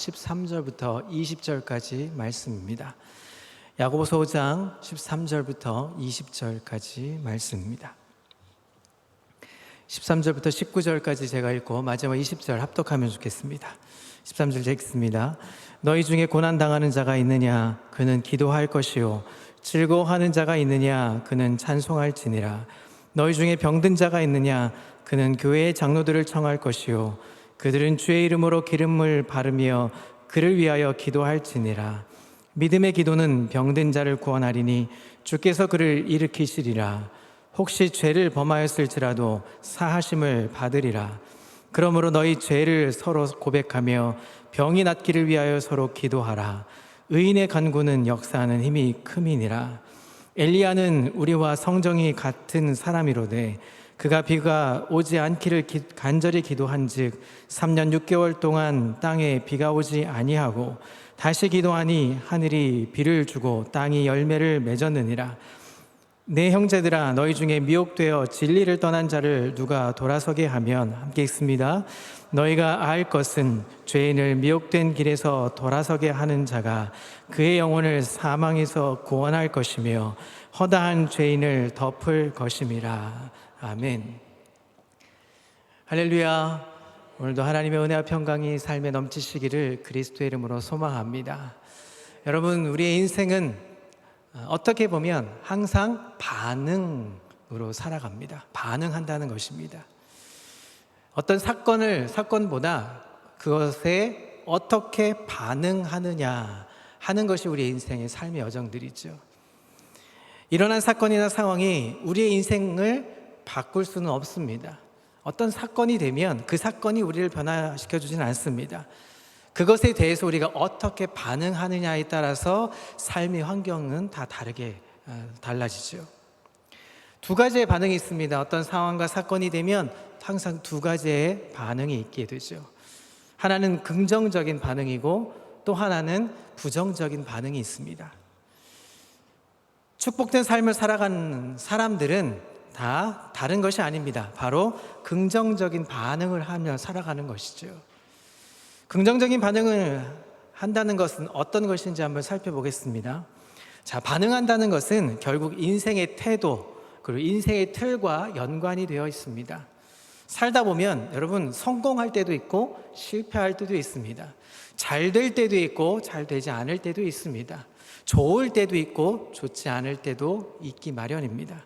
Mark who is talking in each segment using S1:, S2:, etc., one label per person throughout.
S1: 13절부터 20절까지 말씀입니다. 야고보서 5장 13절부터 20절까지 말씀입니다. 13절부터 19절까지 제가 읽고 마지막 20절 합독하면 좋겠습니다. 13절 읽습니다. 너희 중에 고난당하는 자가 있느냐? 그는 기도할 것이요 즐거워하는 자가 있느냐? 그는 찬송할지니라. 너희 중에 병든 자가 있느냐? 그는 교회의 장로들을 청할 것이요 그들은 주의 이름으로 기름을 바르며 그를 위하여 기도할지니라. 믿음의 기도는 병든 자를 구원하리니 주께서 그를 일으키시리라. 혹시 죄를 범하였을지라도 사하심을 받으리라. 그러므로 너희 죄를 서로 고백하며 병이 낫기를 위하여 서로 기도하라. 의인의 간구는 역사하는 힘이 큼이니라. 엘리야는 우리와 성정이 같은 사람이로되 그가 비가 오지 않기를 간절히 기도한즉 3년 6개월 동안 땅에 비가 오지 아니하고 다시 기도하니 하늘이 비를 주고 땅이 열매를 맺었느니라. 내 형제들아, 너희 중에 미혹되어 진리를 떠난 자를 누가 돌아서게 하면, 함께 읽습니다. 너희가 알 것은 죄인을 미혹된 길에서 돌아서게 하는 자가 그의 영혼을 사망에서 구원할 것이며 허다한 죄인을 덮을 것임이라. 아멘. 할렐루야. 오늘도 하나님의 은혜와 평강이 삶에 넘치시기를 그리스도의 이름으로 소망합니다. 여러분, 우리의 인생은 어떻게 보면 항상 반응으로 살아갑니다. 반응한다는 것입니다. 어떤 사건보다 그것에 어떻게 반응하느냐 하는 것이 우리의 인생의 삶의 여정들이죠. 일어난 사건이나 상황이 우리의 인생을 바꿀 수는 없습니다. 어떤 사건이 되면 그 사건이 우리를 변화시켜 주지는 않습니다. 그것에 대해서 우리가 어떻게 반응하느냐에 따라서 삶의 환경은 다 다르게 달라지죠. 두 가지의 반응이 있습니다. 어떤 상황과 사건이 되면 항상 두 가지의 반응이 있게 되죠. 하나는 긍정적인 반응이고 또 하나는 부정적인 반응이 있습니다. 축복된 삶을 살아가는 사람들은 다 다른 것이 아닙니다. 바로 긍정적인 반응을 하며 살아가는 것이죠. 긍정적인 반응을 한다는 것은 어떤 것인지 한번 살펴보겠습니다. 자, 반응한다는 것은 결국 인생의 태도 그리고 인생의 틀과 연관이 되어 있습니다. 살다 보면 여러분 성공할 때도 있고 실패할 때도 있습니다. 잘 될 때도 있고 잘 되지 않을 때도 있습니다. 좋을 때도 있고 좋지 않을 때도 있기 마련입니다.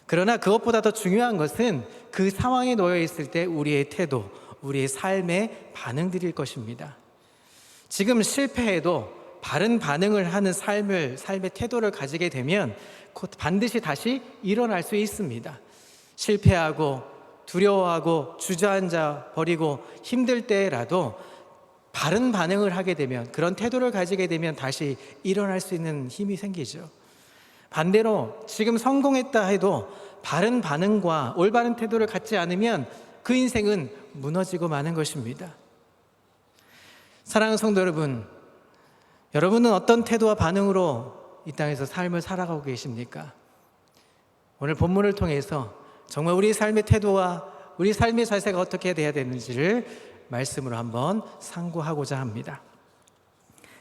S1: 그러나 그것보다 더 중요한 것은 그 상황에 놓여 있을 때 우리의 태도, 우리의 삶의 반응들일 것입니다. 지금 실패해도 바른 반응을 하는 삶의 태도를 가지게 되면 곧 반드시 다시 일어날 수 있습니다. 실패하고 두려워하고 주저앉아 버리고 힘들 때라도 바른 반응을 하게 되면, 그런 태도를 가지게 되면 다시 일어날 수 있는 힘이 생기죠. 반대로 지금 성공했다 해도 바른 반응과 올바른 태도를 갖지 않으면 그 인생은 무너지고 마는 것입니다. 사랑하는 성도 여러분, 여러분은 어떤 태도와 반응으로 이 땅에서 삶을 살아가고 계십니까? 오늘 본문을 통해서 정말 우리 삶의 태도와 우리 삶의 자세가 어떻게 돼야 되는지를 말씀으로 한번 상고하고자 합니다.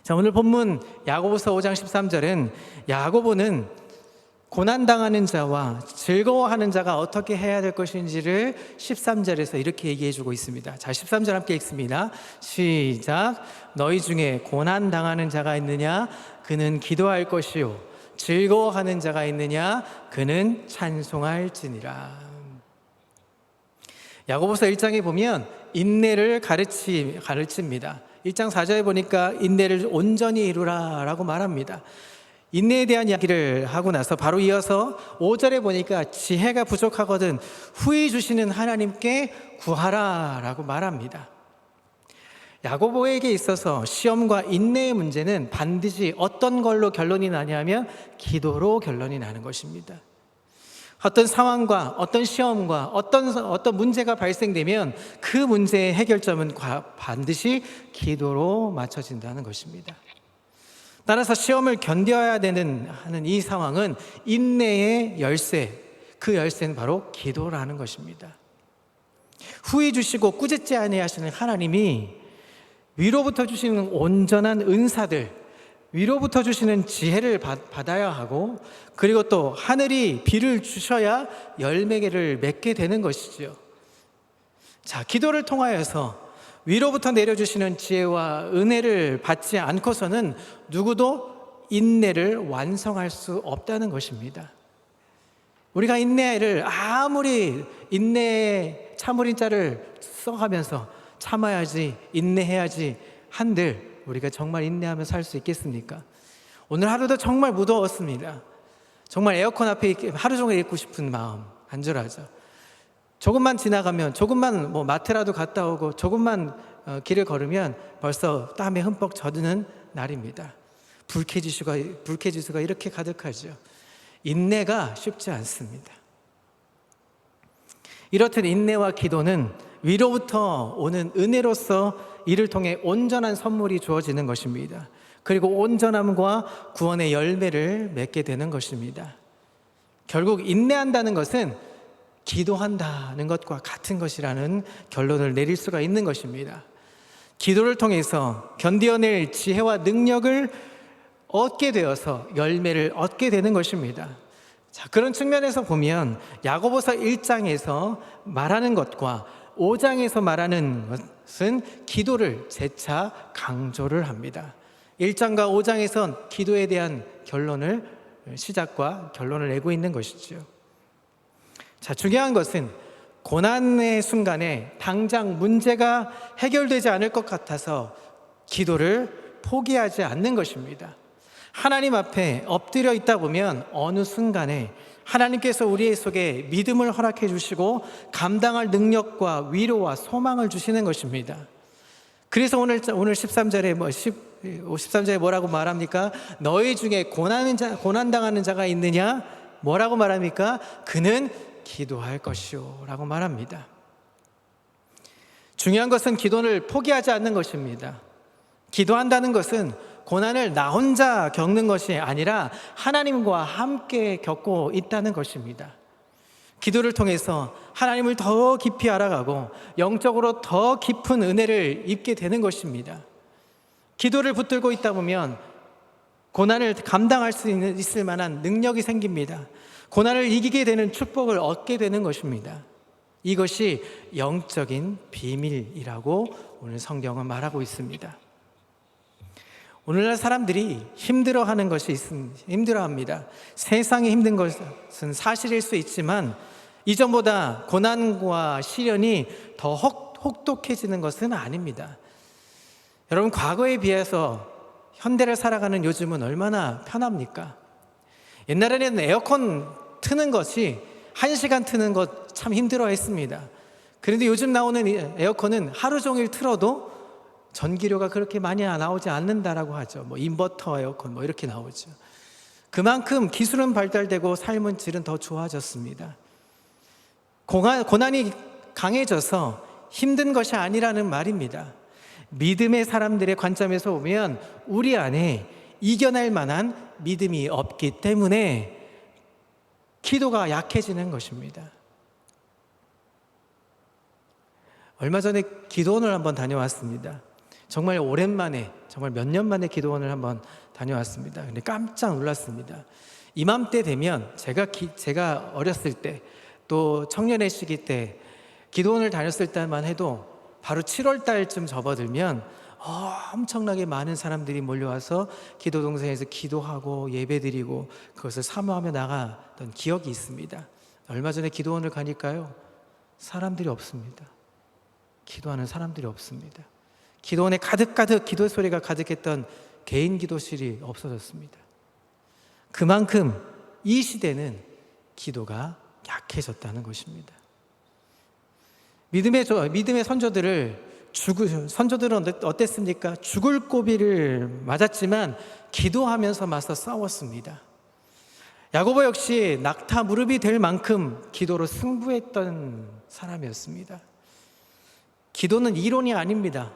S1: 자, 오늘 본문 야고보서 5장 13절은 야고보는 고난당하는 자와 즐거워하는 자가 어떻게 해야 될 것인지를 13절에서 이렇게 얘기해 주고 있습니다. 자, 13절 함께 읽습니다. 시작. 너희 중에 고난당하는 자가 있느냐? 그는 기도할 것이요 즐거워하는 자가 있느냐? 그는 찬송할지니라. 야고보서 1장에 보면 인내를 가르칩니다. 1장 4절에 보니까 인내를 온전히 이루라 라고 말합니다. 인내에 대한 이야기를 하고 나서 바로 이어서 5절에 보니까 지혜가 부족하거든 후히 주시는 하나님께 구하라 라고 말합니다. 야고보에게 있어서 시험과 인내의 문제는 반드시 어떤 걸로 결론이 나냐면 기도로 결론이 나는 것입니다. 어떤 상황과 어떤 시험과 어떤 문제가 발생되면 그 문제의 해결점은 반드시 기도로 맞춰진다는 것입니다. 따라서 시험을 견뎌야 하는 이 상황은 인내의 열쇠, 그 열쇠는 바로 기도라는 것입니다. 후히 주시고 꾸짖지 아니하시는 하나님이 위로부터 주시는 온전한 은사들, 위로부터 주시는 지혜를 받아야 하고, 그리고 또 하늘이 비를 주셔야 열매를 맺게 되는 것이지요. 자, 기도를 통하여서 위로부터 내려주시는 지혜와 은혜를 받지 않고서는 누구도 인내를 완성할 수 없다는 것입니다. 우리가 인내를 아무리 인내의 참으린 자를 써가면서 참아야지, 인내해야지 한들 우리가 정말 인내하며 살 수 있겠습니까? 오늘 하루도 정말 무더웠습니다. 정말 에어컨 앞에 하루 종일 있고 싶은 마음 간절하죠. 조금만 지나가면, 조금만 마트라도 갔다 오고 조금만 길을 걸으면 벌써 땀에 흠뻑 젖는 날입니다. 불쾌지수가 이렇게 가득하죠. 인내가 쉽지 않습니다. 이렇듯 인내와 기도는 위로부터 오는 은혜로서 이를 통해 온전한 선물이 주어지는 것입니다. 그리고 온전함과 구원의 열매를 맺게 되는 것입니다. 결국 인내한다는 것은 기도한다는 것과 같은 것이라는 결론을 내릴 수가 있는 것입니다. 기도를 통해서 견디어낼 지혜와 능력을 얻게 되어서 열매를 얻게 되는 것입니다. 자, 그런 측면에서 보면 야고보서 1장에서 말하는 것과 5장에서 말하는 것은 기도를 재차 강조를 합니다. 1장과 5장에선 기도에 대한 시작과 결론을 내고 있는 것이죠. 자, 중요한 것은 고난의 순간에 당장 문제가 해결되지 않을 것 같아서 기도를 포기하지 않는 것입니다. 하나님 앞에 엎드려 있다 보면 어느 순간에 하나님께서 우리 속에 믿음을 허락해 주시고 감당할 능력과 위로와 소망을 주시는 것입니다. 그래서 오늘 13절에 뭐라고 말합니까? 너희 중에 고난당하는 자가 있느냐? 뭐라고 말합니까? 그는 기도할 것이요 라고 말합니다. 중요한 것은 기도를 포기하지 않는 것입니다. 기도한다는 것은 고난을 나 혼자 겪는 것이 아니라 하나님과 함께 겪고 있다는 것입니다. 기도를 통해서 하나님을 더 깊이 알아가고 영적으로 더 깊은 은혜를 입게 되는 것입니다. 기도를 붙들고 있다 보면 고난을 감당할 수 있을 만한 능력이 생깁니다. 고난을 이기게 되는 축복을 얻게 되는 것입니다. 이것이 영적인 비밀이라고 오늘 성경은 말하고 있습니다. 오늘날 사람들이 힘들어합니다. 세상이 힘든 것은 사실일 수 있지만 이전보다 고난과 시련이 더 혹독해지는 것은 아닙니다. 여러분, 과거에 비해서 현대를 살아가는 요즘은 얼마나 편합니까? 옛날에는 에어컨 트는 것이 1시간 트는 것 참 힘들어 했습니다. 그런데 요즘 나오는 에어컨은 하루 종일 틀어도 전기료가 그렇게 많이 나오지 않는다라고 하죠. 인버터 에어컨 이렇게 나오죠. 그만큼 기술은 발달되고 삶은 질은 더 좋아졌습니다. 고난이 강해져서 힘든 것이 아니라는 말입니다. 믿음의 사람들의 관점에서 보면 우리 안에 이겨낼 만한 믿음이 없기 때문에 기도가 약해지는 것입니다. 얼마 전에 기도원을 한번 다녀왔습니다. 정말 오랜만에, 정말 몇 년 만에 기도원을 한번 다녀왔습니다. 근데 깜짝 놀랐습니다. 이맘때 되면 제가 어렸을 때, 또 청년의 시기 때 기도원을 다녔을 때만 해도 바로 7월 달쯤 접어들면 엄청나게 많은 사람들이 몰려와서 기도 동산에서 기도하고 예배드리고 그것을 사모하며 나가던 기억이 있습니다. 얼마 전에 기도원을 가니까요, 사람들이 없습니다. 기도하는 사람들이 없습니다. 기도원에 가득 기도 소리가 가득했던 개인 기도실이 없어졌습니다. 그만큼 이 시대는 기도가 약해졌다는 것입니다. 믿음의 선조들은 어땠습니까? 죽을 고비를 맞았지만 기도하면서 맞서 싸웠습니다. 야고보 역시 낙타 무릎이 될 만큼 기도로 승부했던 사람이었습니다. 기도는 이론이 아닙니다.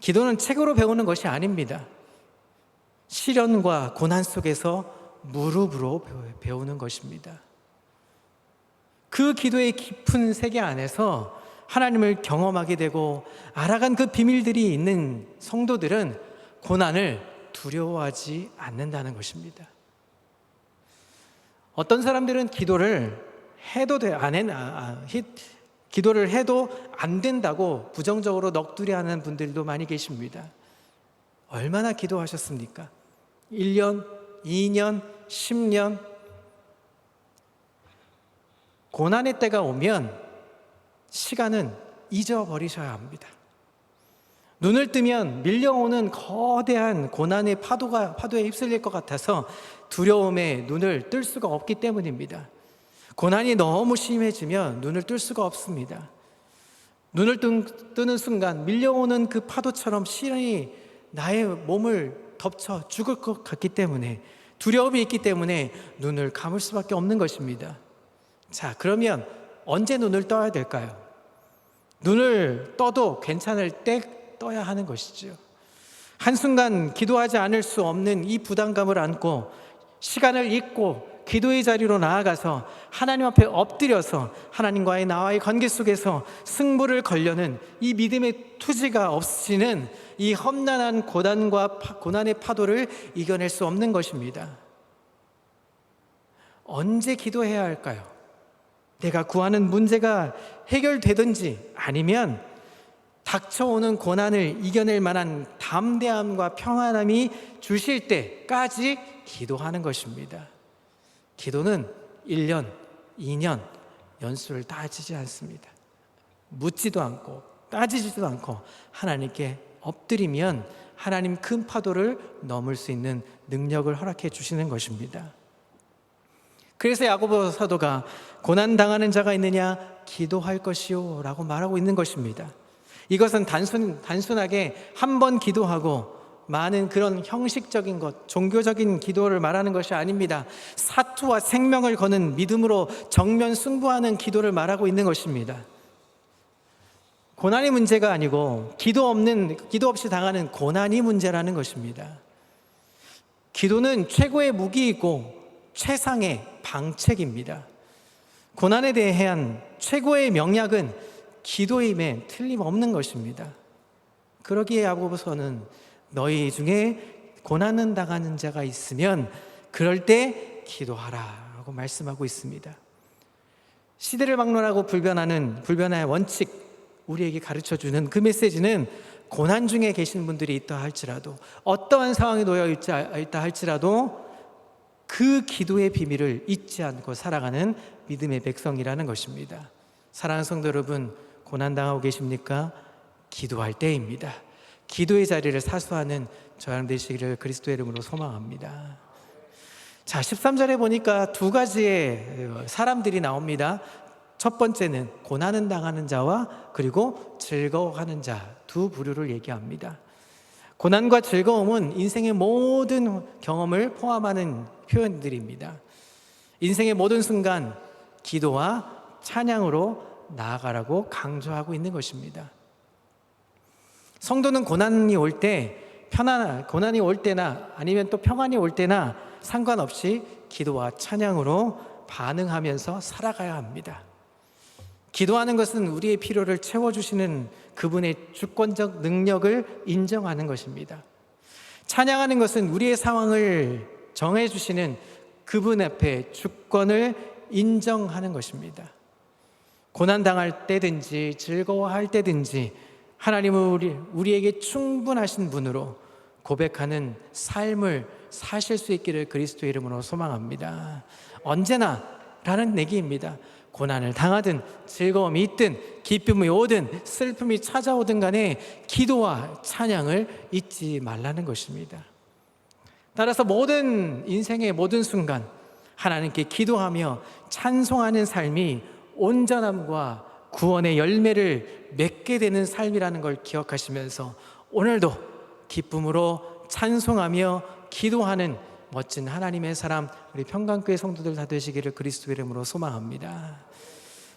S1: 기도는 책으로 배우는 것이 아닙니다. 시련과 고난 속에서 무릎으로 배우는 것입니다. 그 기도의 깊은 세계 안에서 하나님을 경험하게 되고 알아간 그 비밀들이 있는 성도들은 고난을 두려워하지 않는다는 것입니다. 어떤 사람들은 기도를 해도 기도를 해도 안 된다고 부정적으로 넋두리하는 분들도 많이 계십니다. 얼마나 기도하셨습니까? 1년, 2년, 10년. 고난의 때가 오면 시간은 잊어버리셔야 합니다. 눈을 뜨면 밀려오는 거대한 고난의 파도에 휩쓸릴 것 같아서 두려움에 눈을 뜰 수가 없기 때문입니다. 고난이 너무 심해지면 눈을 뜰 수가 없습니다. 눈을 뜨는 순간 밀려오는 그 파도처럼 시련이 나의 몸을 덮쳐 죽을 것 같기 때문에, 두려움이 있기 때문에 눈을 감을 수밖에 없는 것입니다. 자, 그러면 언제 눈을 떠야 될까요? 눈을 떠도 괜찮을 때 떠야 하는 것이죠. 한순간 기도하지 않을 수 없는 이 부담감을 안고 시간을 잊고 기도의 자리로 나아가서 하나님 앞에 엎드려서 하나님과의 나와의 관계 속에서 승부를 걸려는 이 믿음의 투지가 없이는 이 험난한 고난의 파도를 이겨낼 수 없는 것입니다. 언제 기도해야 할까요? 내가 구하는 문제가 해결되든지 아니면 닥쳐오는 고난을 이겨낼 만한 담대함과 평안함이 주실 때까지 기도하는 것입니다. 기도는 1년, 2년 연수를 따지지 않습니다. 묻지도 않고 따지지도 않고 하나님께 엎드리면 하나님 큰 파도를 넘을 수 있는 능력을 허락해 주시는 것입니다. 그래서 야고보 사도가 고난당하는 자가 있느냐 기도할 것이요 라고 말하고 있는 것입니다. 이것은 단순하게 한 번 기도하고 많은 그런 형식적인 것, 종교적인 기도를 말하는 것이 아닙니다. 사투와 생명을 거는 믿음으로 정면 승부하는 기도를 말하고 있는 것입니다. 고난이 문제가 아니고 기도 없이 당하는 고난이 문제라는 것입니다. 기도는 최고의 무기이고 최상의 방책입니다. 고난에 대한 최고의 명약은 기도임에 틀림없는 것입니다. 그러기에 야고보서는 너희 중에 고난을 당하는 자가 있으면 그럴 때 기도하라 라고 말씀하고 있습니다. 시대를 막론하고 불변의 원칙, 우리에게 가르쳐주는 그 메시지는 고난 중에 계신 분들이 있다 할지라도, 어떠한 상황에 놓여 있다 할지라도 그 기도의 비밀을 잊지 않고 살아가는 믿음의 백성이라는 것입니다. 사랑하는 성도 여러분, 고난당하고 계십니까? 기도할 때입니다. 기도의 자리를 사수하는 저랑 되시기를 그리스도의 이름으로 소망합니다. 자, 13절에 보니까 두 가지의 사람들이 나옵니다. 첫 번째는 고난은 당하는 자와 그리고 즐거워하는 자, 두 부류를 얘기합니다. 고난과 즐거움은 인생의 모든 경험을 포함하는 표현들입니다. 인생의 모든 순간 기도와 찬양으로 나아가라고 강조하고 있는 것입니다. 성도는 고난이 올 때나 아니면 또 평안이 올 때나 상관없이 기도와 찬양으로 반응하면서 살아가야 합니다. 기도하는 것은 우리의 필요를 채워주시는 그분의 주권적 능력을 인정하는 것입니다. 찬양하는 것은 우리의 상황을 정해주시는 그분 앞에 주권을 인정하는 것입니다. 고난당할 때든지 즐거워할 때든지 하나님은 우리에게 충분하신 분으로 고백하는 삶을 사실 수 있기를 그리스도의 이름으로 소망합니다. 언제나 라는 얘기입니다. 고난을 당하든 즐거움이 있든 기쁨이 오든 슬픔이 찾아오든 간에 기도와 찬양을 잊지 말라는 것입니다. 따라서 인생의 모든 순간 하나님께 기도하며 찬송하는 삶이 온전함과 구원의 열매를 맺게 되는 삶이라는 걸 기억하시면서 오늘도 기쁨으로 찬송하며 기도하는 멋진 하나님의 사람, 우리 평강교회 성도들 다 되시기를 그리스도의 이름으로 소망합니다.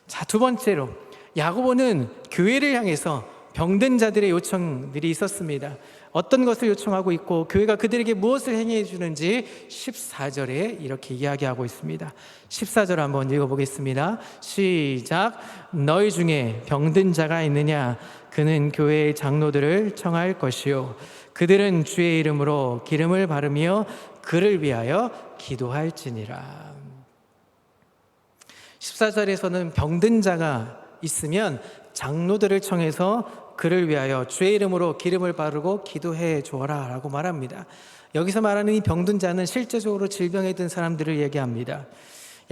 S1: 자, 두 번째로 야고보는 교회를 향해서 병든 자들의 요청들이 있었습니다. 어떤 것을 요청하고 있고 교회가 그들에게 무엇을 행해 주는지 14절에 이렇게 이야기하고 있습니다. 14절 한번 읽어보겠습니다. 시작. 너희 중에 병든 자가 있느냐? 그는 교회의 장로들을 청할 것이요 그들은 주의 이름으로 기름을 바르며 그를 위하여 기도할지니라. 14절에서는 병든 자가 있으면 장로들을 청해서 그를 위하여 주의 이름으로 기름을 바르고 기도해 주어라 라고 말합니다. 여기서 말하는 이 병든 자는 실제적으로 질병에 든 사람들을 얘기합니다.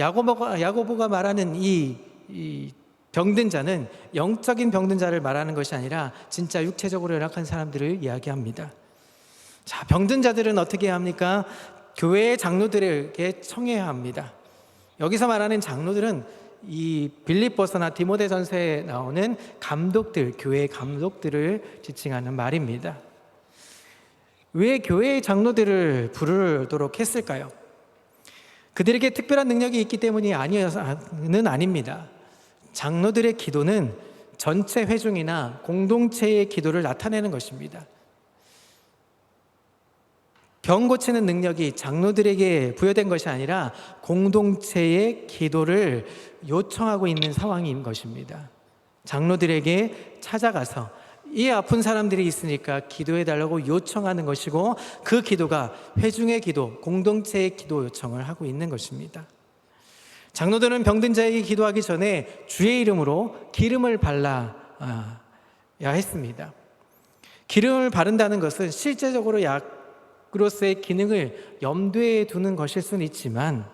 S1: 야고보가 말하는 이 병든 자는 영적인 병든 자를 말하는 것이 아니라 진짜 육체적으로 연약한 사람들을 이야기합니다. 자, 병든 자들은 어떻게 해야 합니까? 교회의 장로들에게 청해야 합니다. 여기서 말하는 장로들은 이 빌립보서나 디모데전서에 나오는 감독들, 교회의 감독들을 지칭하는 말입니다. 왜 교회의 장로들을 부르도록 했을까요? 그들에게 특별한 능력이 있기 때문이 아니어서는 아닙니다. 장로들의 기도는 전체 회중이나 공동체의 기도를 나타내는 것입니다. 병 고치는 능력이 장로들에게 부여된 것이 아니라 공동체의 기도를 요청하고 있는 상황인 것입니다. 장로들에게 찾아가서 이 아픈 사람들이 있으니까 기도해달라고 요청하는 것이고 그 기도가 회중의 기도, 공동체의 기도 요청을 하고 있는 것입니다. 장로들은 병든 자에게 기도하기 전에 주의 이름으로 기름을 발라야 했습니다. 기름을 바른다는 것은 실제적으로 약으로서의 기능을 염두에 두는 것일 수는 있지만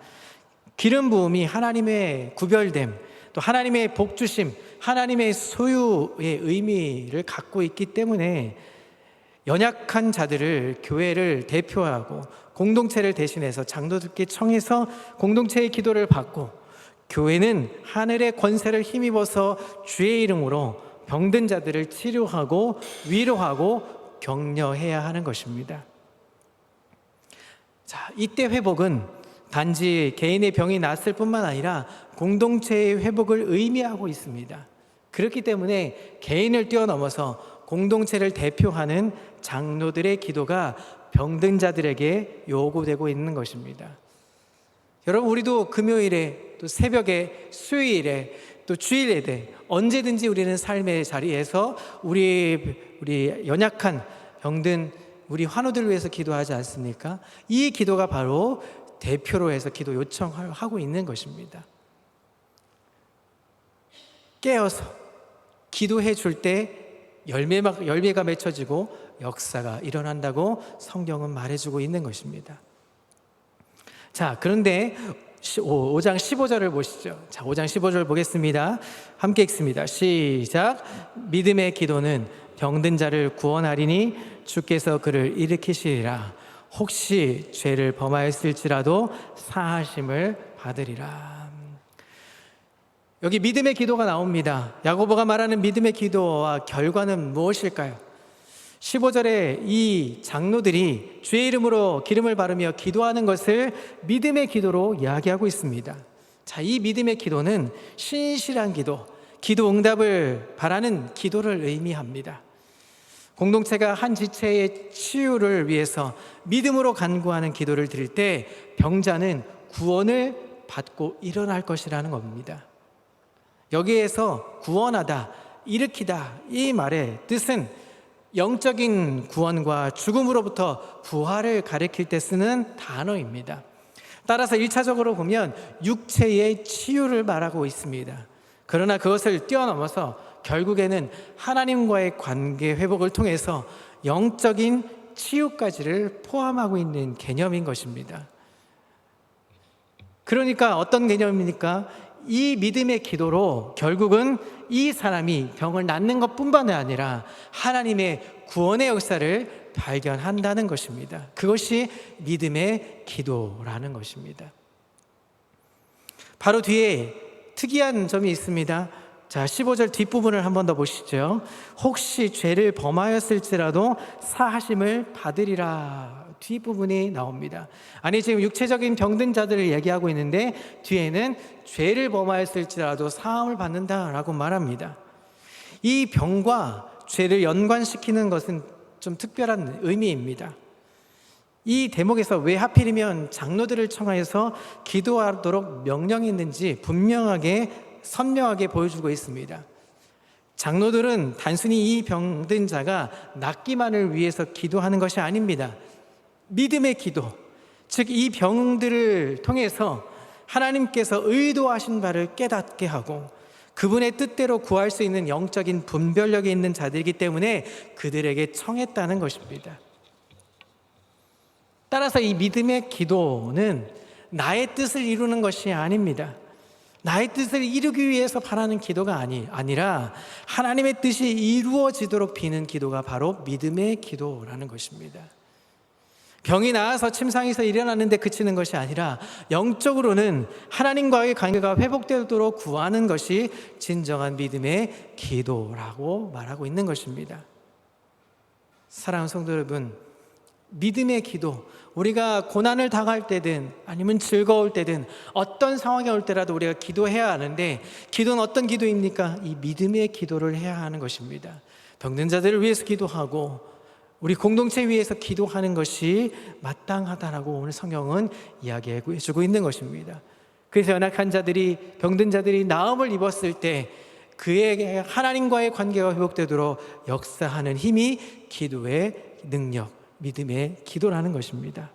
S1: 기름 부음이 하나님의 구별됨, 또 하나님의 복주심, 하나님의 소유의 의미를 갖고 있기 때문에 연약한 자들을 교회를 대표하고 공동체를 대신해서 장로들께 청해서 공동체의 기도를 받고 교회는 하늘의 권세를 힘입어서 주의 이름으로 병든 자들을 치료하고 위로하고 격려해야 하는 것입니다. 자, 이때 회복은 단지 개인의 병이 낫을 뿐만 아니라 공동체의 회복을 의미하고 있습니다. 그렇기 때문에 개인을 뛰어넘어서 공동체를 대표하는 장로들의 기도가 병든 자들에게 요구되고 있는 것입니다. 여러분, 우리도 금요일에 또 새벽에 수요일에 또 주일 예배 언제든지 우리는 삶의 자리에서 우리 연약한 병든 우리 환우들을 위해서 기도하지 않습니까? 이 기도가 바로 대표로 해서 기도 요청하고 있는 것입니다. 깨어서 기도해 줄 때 열매가 맺혀지고 역사가 일어난다고 성경은 말해주고 있는 것입니다. 자, 그런데 5장 15절을 보시죠. 자, 5장 15절 보겠습니다. 함께 읽습니다. 시작. 믿음의 기도는 병든 자를 구원하리니 주께서 그를 일으키시리라. 혹시 죄를 범하였을지라도 사하심을 받으리라. 여기 믿음의 기도가 나옵니다. 야고보가 말하는 믿음의 기도와 결과는 무엇일까요? 15절에 이 장로들이 주의 이름으로 기름을 바르며 기도하는 것을 믿음의 기도로 이야기하고 있습니다. 자, 이 믿음의 기도는 신실한 기도, 기도 응답을 바라는 기도를 의미합니다. 공동체가 한 지체의 치유를 위해서 믿음으로 간구하는 기도를 드릴 때 병자는 구원을 받고 일어날 것이라는 겁니다. 여기에서 구원하다, 일으키다 이 말의 뜻은 영적인 구원과 죽음으로부터 부활을 가리킬 때 쓰는 단어입니다. 따라서 1차적으로 보면 육체의 치유를 말하고 있습니다. 그러나 그것을 뛰어넘어서 결국에는 하나님과의 관계 회복을 통해서 영적인 치유까지를 포함하고 있는 개념인 것입니다. 그러니까 어떤 개념입니까? 이 믿음의 기도로 결국은 이 사람이 병을 낫는 것뿐만 아니라 하나님의 구원의 역사를 발견한다는 것입니다. 그것이 믿음의 기도라는 것입니다. 바로 뒤에 특이한 점이 있습니다. 자, 15절 뒷부분을 한 번 더 보시죠. 혹시 죄를 범하였을지라도 사하심을 받으리라. 뒷부분이 나옵니다. 아니, 지금 육체적인 병든 자들을 얘기하고 있는데 뒤에는 죄를 범하였을지라도 사함을 받는다라고 말합니다. 이 병과 죄를 연관시키는 것은 좀 특별한 의미입니다. 이 대목에서 왜 하필이면 장로들을 청하여서 기도하도록 명령했는지 분명하게 선명하게 보여주고 있습니다. 장로들은 단순히 이 병든 자가 낫기만을 위해서 기도하는 것이 아닙니다. 믿음의 기도, 즉 이 병들을 통해서 하나님께서 의도하신 바를 깨닫게 하고 그분의 뜻대로 구할 수 있는 영적인 분별력이 있는 자들이기 때문에 그들에게 청했다는 것입니다. 따라서 이 믿음의 기도는 나의 뜻을 이루는 것이 아닙니다. 나의 뜻을 이루기 위해서 바라는 기도가 아니라 하나님의 뜻이 이루어지도록 비는 기도가 바로 믿음의 기도라는 것입니다. 병이 나아서 침상에서 일어났는데 그치는 것이 아니라 영적으로는 하나님과의 관계가 회복되도록 구하는 것이 진정한 믿음의 기도라고 말하고 있는 것입니다. 사랑하는 성도 여러분, 믿음의 기도, 우리가 고난을 당할 때든 아니면 즐거울 때든 어떤 상황이 올 때라도 우리가 기도해야 하는데, 기도는 어떤 기도입니까? 이 믿음의 기도를 해야 하는 것입니다. 병든 자들을 위해서 기도하고 우리 공동체 위해서 기도하는 것이 마땅하다라고 오늘 성경은 이야기해 주고 있는 것입니다. 그래서 연약한 자들이, 병든 자들이 나음을 입었을 때 그에게 하나님과의 관계가 회복되도록 역사하는 힘이 기도의 능력, 믿음의 기도라는 것입니다.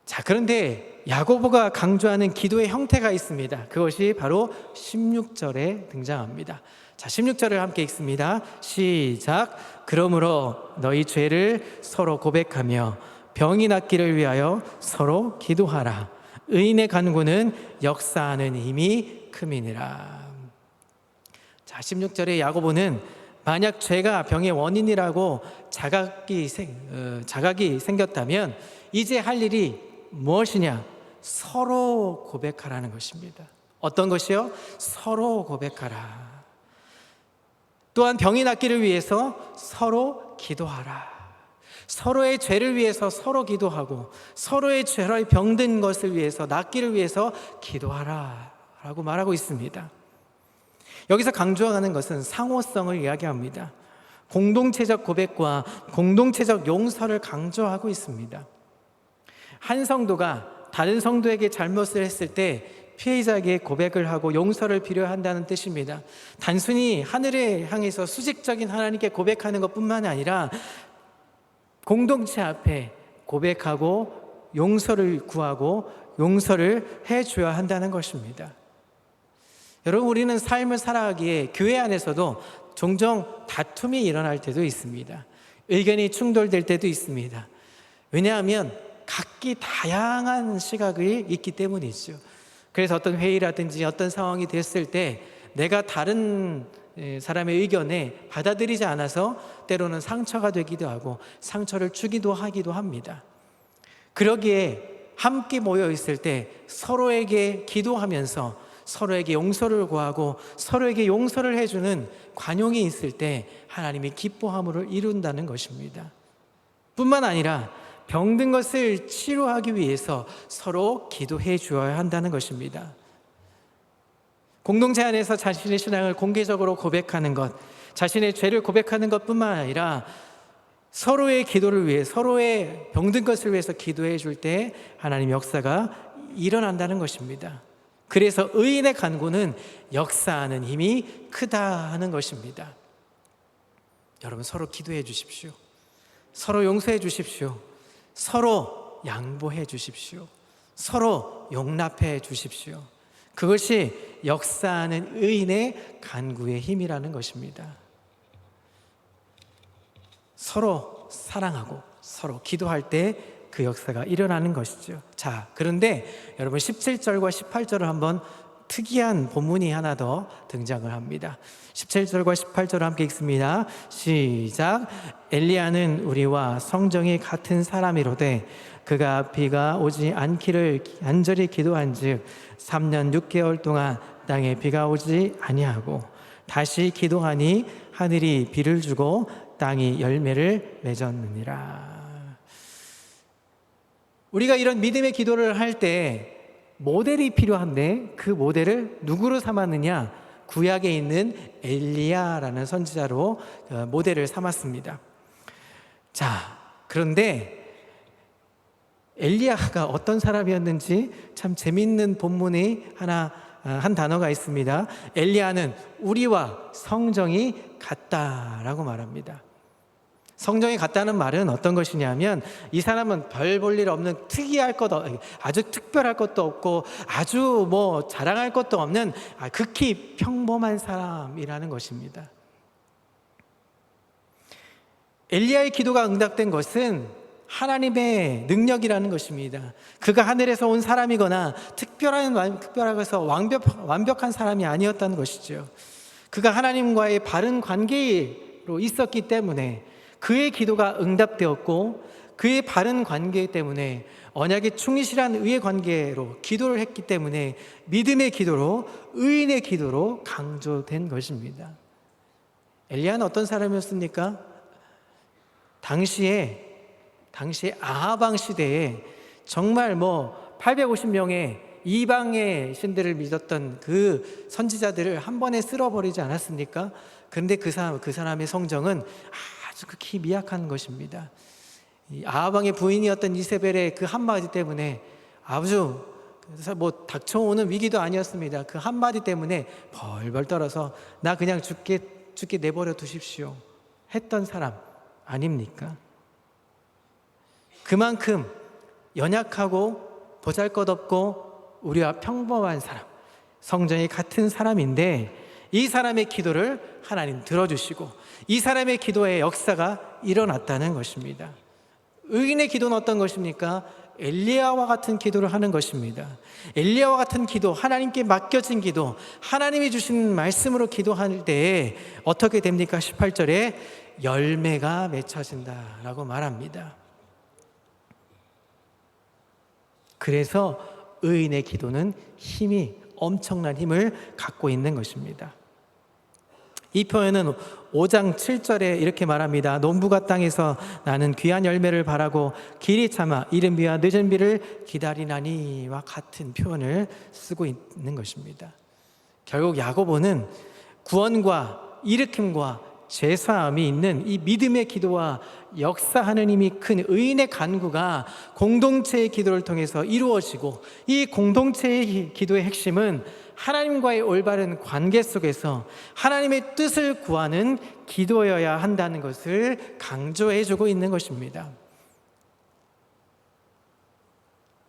S1: 자, 그런데 야고보가 강조하는 기도의 형태가 있습니다. 그것이 바로 16절에 등장합니다. 자, 16절을 함께 읽습니다. 시작. 그러므로 너희 죄를 서로 고백하며 병이 낫기를 위하여 서로 기도하라. 의인의 간구는 역사하는 힘이 큼이니라. 자, 16절에 야고보는 만약 죄가 병의 원인이라고 자각이 생겼다면 이제 할 일이 무엇이냐? 서로 고백하라는 것입니다. 어떤 것이요? 서로 고백하라. 또한 병이 낫기를 위해서 서로 기도하라. 서로의 죄를 위해서 서로 기도하고 서로의 죄로 병든 것을 위해서, 낫기를 위해서 기도하라 라고 말하고 있습니다. 여기서 강조하는 것은 상호성을 이야기합니다. 공동체적 고백과 공동체적 용서를 강조하고 있습니다. 한 성도가 다른 성도에게 잘못을 했을 때 피해자에게 고백을 하고 용서를 필요한다는 뜻입니다. 단순히 하늘에 향해서 수직적인 하나님께 고백하는 것뿐만 아니라 공동체 앞에 고백하고 용서를 구하고 용서를 해줘야 한다는 것입니다. 여러분, 우리는 삶을 살아가기에 교회 안에서도 종종 다툼이 일어날 때도 있습니다. 의견이 충돌될 때도 있습니다. 왜냐하면 각기 다양한 시각이 있기 때문이죠. 그래서 어떤 회의라든지 어떤 상황이 됐을 때 내가 다른 사람의 의견에 받아들이지 않아서 때로는 상처가 되기도 하고 상처를 주기도 하기도 합니다. 그러기에 함께 모여 있을 때 서로에게 기도하면서 서로에게 용서를 구하고 서로에게 용서를 해주는 관용이 있을 때 하나님이 기뻐함으로 이룬다는 것입니다. 뿐만 아니라 병든 것을 치료하기 위해서 서로 기도해 주어야 한다는 것입니다. 공동체 안에서 자신의 신앙을 공개적으로 고백하는 것, 자신의 죄를 고백하는 것뿐만 아니라 서로의 기도를 위해, 서로의 병든 것을 위해서 기도해 줄 때 하나님의 역사가 일어난다는 것입니다. 그래서 의인의 간구는 역사하는 힘이 크다 하는 것입니다. 여러분, 서로 기도해 주십시오. 서로 용서해 주십시오. 서로 양보해 주십시오. 서로 용납해 주십시오. 그것이 역사하는 의인의 간구의 힘이라는 것입니다. 서로 사랑하고 서로 기도할 때 그 역사가 일어나는 것이죠. 자, 그런데 여러분 17절과 18절을 한번 특이한 본문이 하나 더 등장을 합니다. 17절과 18절을 함께 읽습니다. 시작. 엘리야는 우리와 성정이 같은 사람이로되 그가 비가 오지 않기를 간절히 기도한즉 3년 6개월 동안 땅에 비가 오지 아니하고 다시 기도하니 하늘이 비를 주고 땅이 열매를 맺었느니라. 우리가 이런 믿음의 기도를 할 때 모델이 필요한데 그 모델을 누구로 삼았느냐? 구약에 있는 엘리야라는 선지자로 모델을 삼았습니다. 자, 그런데 엘리야가 어떤 사람이었는지 참 재미있는 본문이 한 단어가 있습니다. 엘리야는 우리와 성정이 같다라고 말합니다. 성정이 같다는 말은 어떤 것이냐면 이 사람은 별 볼 일 없는 아주 특별할 것도 없고 아주 뭐 자랑할 것도 없는 극히 평범한 사람이라는 것입니다. 엘리야의 기도가 응답된 것은 하나님의 능력이라는 것입니다. 그가 하늘에서 온 사람이거나 특별하고 해서 완벽한 사람이 아니었다는 것이죠. 그가 하나님과의 바른 관계로 있었기 때문에 그의 기도가 응답되었고, 그의 바른 관계 때문에 언약에 충실한 의의 관계로 기도를 했기 때문에 믿음의 기도로, 의인의 기도로 강조된 것입니다. 엘리야는 어떤 사람이었습니까? 당시에 아합 왕 시대에 정말 850명의 이방의 신들을 믿었던 그 선지자들을 한 번에 쓸어버리지 않았습니까? 그런데 그 사람의 성정은 아주 극히 미약한 것입니다. 아합 왕의 부인이었던 이세벨의 그 한마디 때문에 아주 닥쳐오는 위기도 아니었습니다. 그 한마디 때문에 벌벌 떨어서 나 그냥 죽게 내버려 두십시오 했던 사람 아닙니까? 그만큼 연약하고 보잘것없고 우리와 평범한 사람, 성정이 같은 사람인데 이 사람의 기도를 하나님 들어주시고 이 사람의 기도의 역사가 일어났다는 것입니다. 의인의 기도는 어떤 것입니까? 엘리야와 같은 기도를 하는 것입니다. 엘리야와 같은 기도, 하나님께 맡겨진 기도, 하나님이 주신 말씀으로 기도할 때에 어떻게 됩니까? 18절에 열매가 맺혀진다라고 말합니다. 그래서 의인의 기도는 엄청난 힘을 갖고 있는 것입니다. 이 표현은 5장 7절에 이렇게 말합니다. 농부가 땅에서 나는 귀한 열매를 바라고 길이 참아 이른 비와 늦은 비를 기다리나니와 같은 표현을 쓰고 있는 것입니다. 결국 야고보는 구원과 일으킴과 죄사함이 있는 이 믿음의 기도와 역사하는 힘이 큰 의인의 간구가 공동체의 기도를 통해서 이루어지고, 이 공동체의 기도의 핵심은 하나님과의 올바른 관계 속에서 하나님의 뜻을 구하는 기도여야 한다는 것을 강조해주고 있는 것입니다.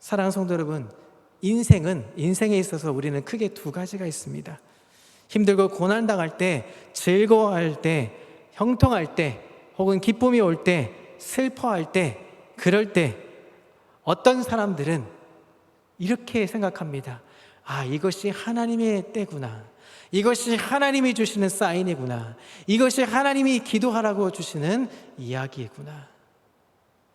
S1: 사랑하는 성도 여러분, 인생에 있어서 우리는 크게 두 가지가 있습니다. 힘들고 고난당할 때, 즐거워할 때, 형통할 때, 혹은 기쁨이 올 때, 슬퍼할 때, 그럴 때 어떤 사람들은 이렇게 생각합니다. 이것이 하나님의 때구나. 이것이 하나님이 주시는 사인이구나. 이것이 하나님이 기도하라고 주시는 이야기구나.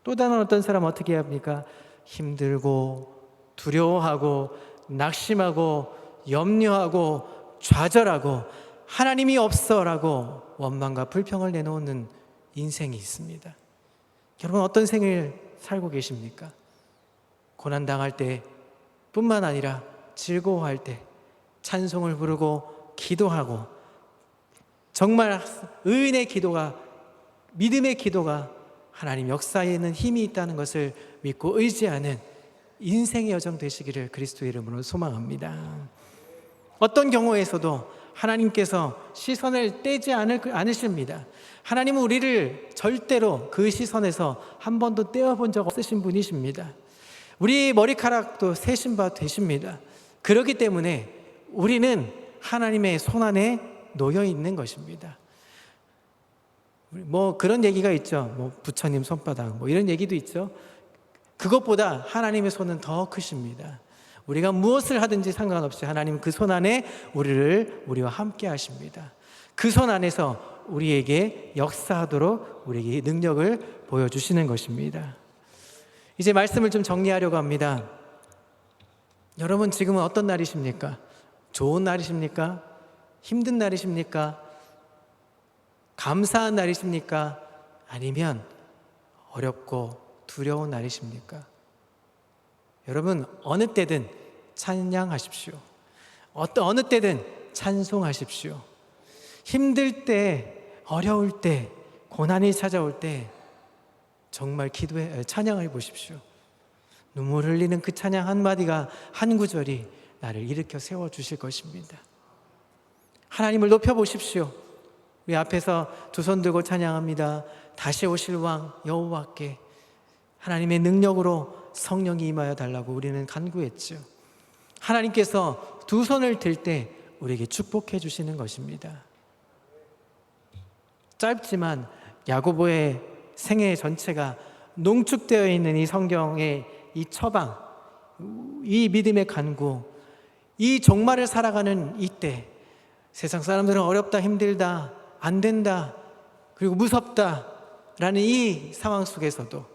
S1: 또 다른 어떤 사람은 어떻게 합니까? 힘들고 두려워하고 낙심하고 염려하고 좌절하고 하나님이 없어라고 원망과 불평을 내놓는 인생이 있습니다. 여러분, 어떤 생을 살고 계십니까? 고난당할 때 뿐만 아니라 즐거워할 때 찬송을 부르고 기도하고, 정말 의인의 기도가, 믿음의 기도가 하나님 역사에는 힘이 있다는 것을 믿고 의지하는 인생의 여정 되시기를 그리스도의 이름으로 소망합니다. 어떤 경우에서도 하나님께서 시선을 떼지 않으십니다. 하나님은 우리를 절대로 그 시선에서 한 번도 떼어본 적 없으신 분이십니다. 우리 머리카락도 세신 바 되십니다. 그렇기 때문에 우리는 하나님의 손안에 놓여 있는 것입니다. 그런 얘기가 있죠. 부처님 손바닥 이런 얘기도 있죠. 그것보다 하나님의 손은 더 크십니다. 우리가 무엇을 하든지 상관없이 하나님 그 손 안에 우리와 함께 하십니다. 그 손 안에서 우리에게 역사하도록 우리에게 능력을 보여주시는 것입니다. 이제 말씀을 좀 정리하려고 합니다. 여러분, 지금은 어떤 날이십니까? 좋은 날이십니까? 힘든 날이십니까? 감사한 날이십니까? 아니면 어렵고 두려운 날이십니까? 여러분, 어느 때든 찬양하십시오. 어느 때든 찬송하십시오. 힘들 때, 어려울 때, 고난이 찾아올 때 정말 찬양해 보십시오. 눈물 흘리는 그 찬양 한마디가, 한 구절이 나를 일으켜 세워주실 것입니다. 하나님을 높여보십시오. 우리 앞에서 두 손 들고 찬양합니다. 다시 오실 왕 여호와께 하나님의 능력으로 성령이 임하여 달라고 우리는 간구했죠. 하나님께서 두 손을 들 때 우리에게 축복해 주시는 것입니다. 짧지만 야고보의 생애 전체가 농축되어 있는 이 성경의 이 처방, 이 믿음의 간구, 이 종말을 살아가는 이때 세상 사람들은 어렵다, 힘들다, 안 된다, 그리고 무섭다 라는 이 상황 속에서도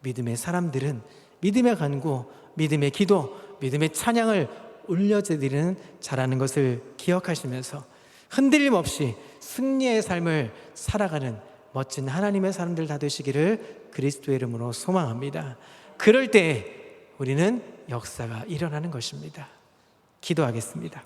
S1: 믿음의 사람들은 믿음의 간구, 믿음의 기도, 믿음의 찬양을 올려드리는 자라는 것을 기억하시면서 흔들림 없이 승리의 삶을 살아가는 멋진 하나님의 사람들 다 되시기를 그리스도의 이름으로 소망합니다. 그럴 때 우리는 역사가 일어나는 것입니다. 기도하겠습니다.